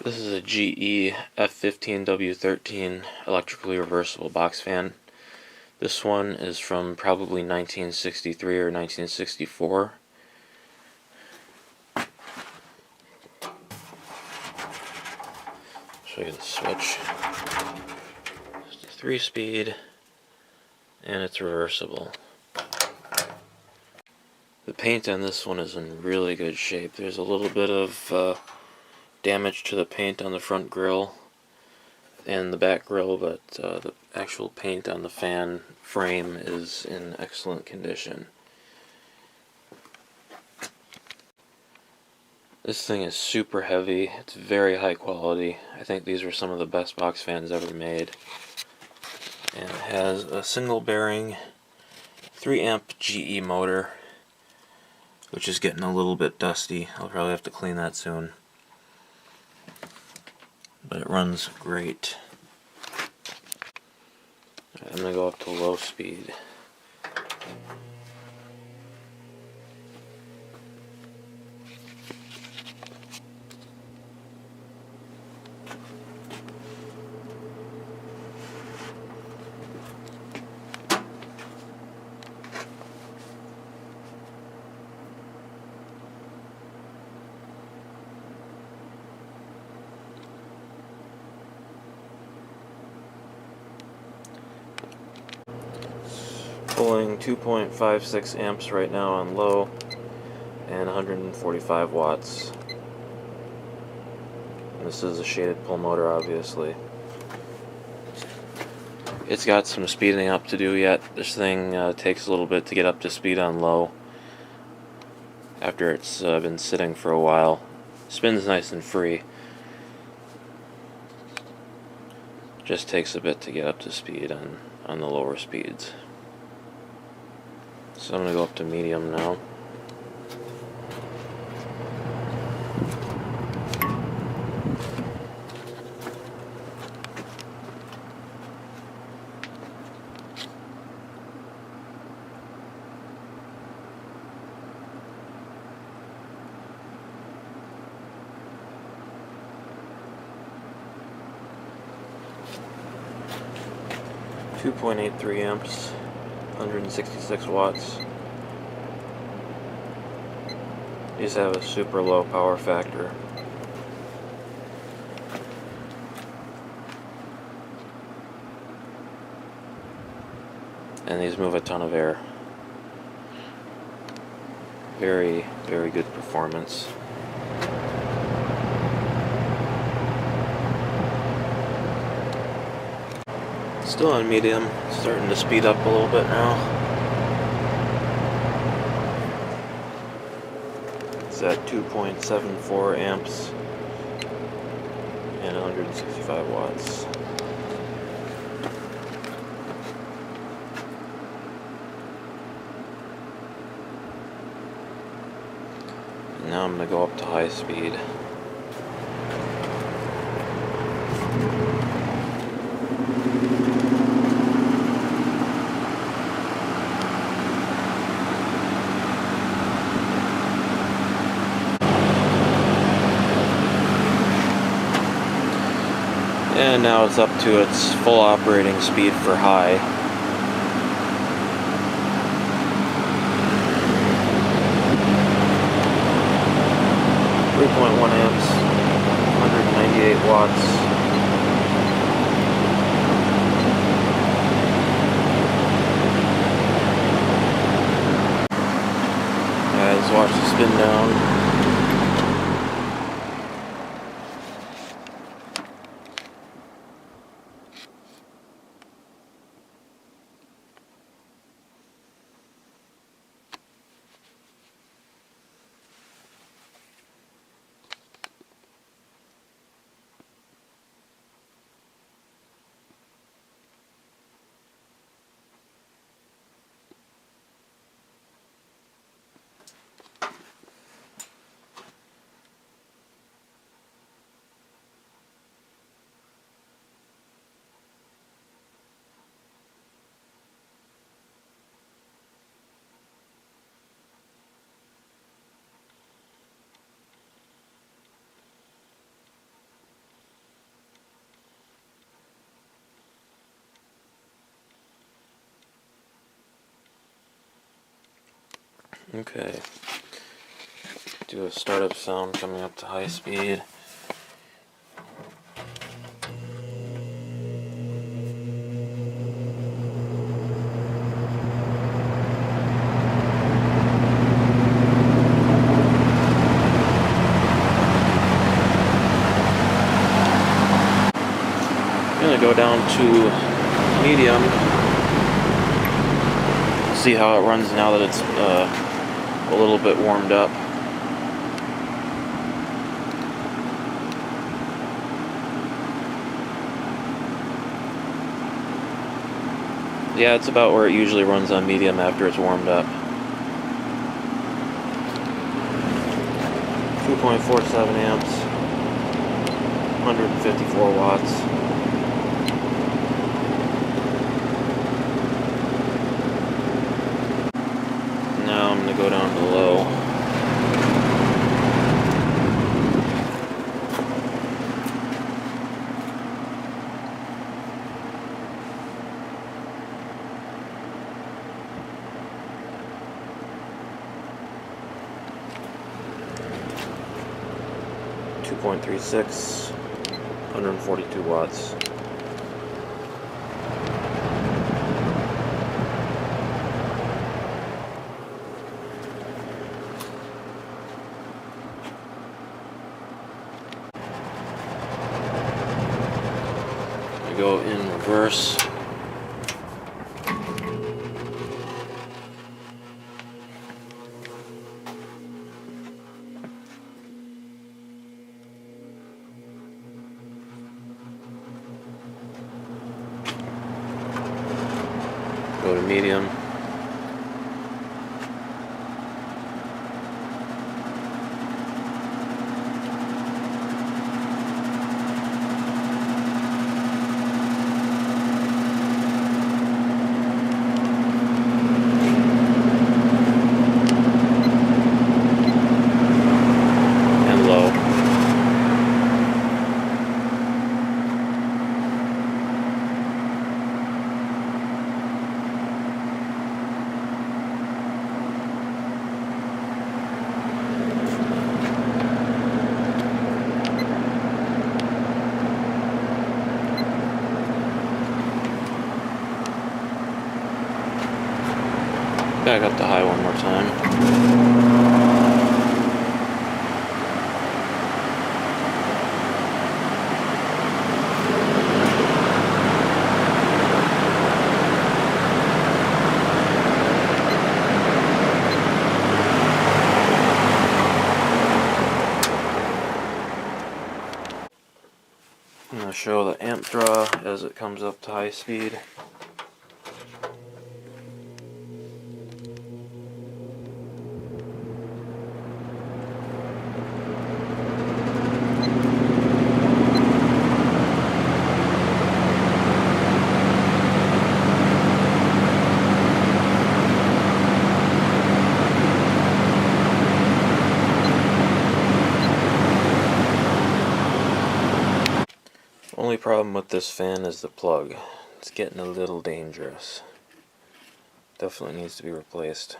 This is a GE F15W13 electrically reversible box fan. This one is from probably 1963 or 1964. Show you the switch. It's a 3-speed and it's reversible. The paint on this one is in really good shape. There's a little bit of damage to the paint on the front grille and the back grille, but the actual paint on the fan frame is in excellent condition. This thing is super heavy. It's very high quality. I think these are some of the best box fans ever made. And it has a single bearing 3 amp GE motor, which is getting a little bit dusty. I'll probably have to clean that soon. But it runs great. I'm going to go up to low speed. Pulling 2.56 amps right now on low and 145 watts. And this is a shaded pull motor, obviously. It's got some speeding up to do yet. This thing takes a little bit to get up to speed on low after it's been sitting for a while. Spins nice and free. Just takes a bit to get up to speed on the lower speeds. So I'm going to go up to medium now. .83 amps, 166 watts. These have a super low power factor. And these move a ton of air. Very, very good performance. Still on medium, starting to speed up a little bit now. It's at 2.74 amps and 165 watts. And now I'm going to go up to high speed. And now it's up to its full operating speed for high. .1 amps, 198 watts. Let's watch the spin down. Okay. Do a startup sound coming up to high speed. I'm going to go down to medium. See how it runs now that it's a little bit warmed up. Yeah, it's about where it usually runs on medium after it's warmed up. 2.47 amps, 154 watts. Now I'm going to go down to low. .36, 142 watts. I go in reverse. Go to medium. And low. Back up to high one more time. I'm going to show the amp draw as it comes up to high speed. Only problem with this fan is the plug. It's getting a little dangerous. Definitely needs to be replaced.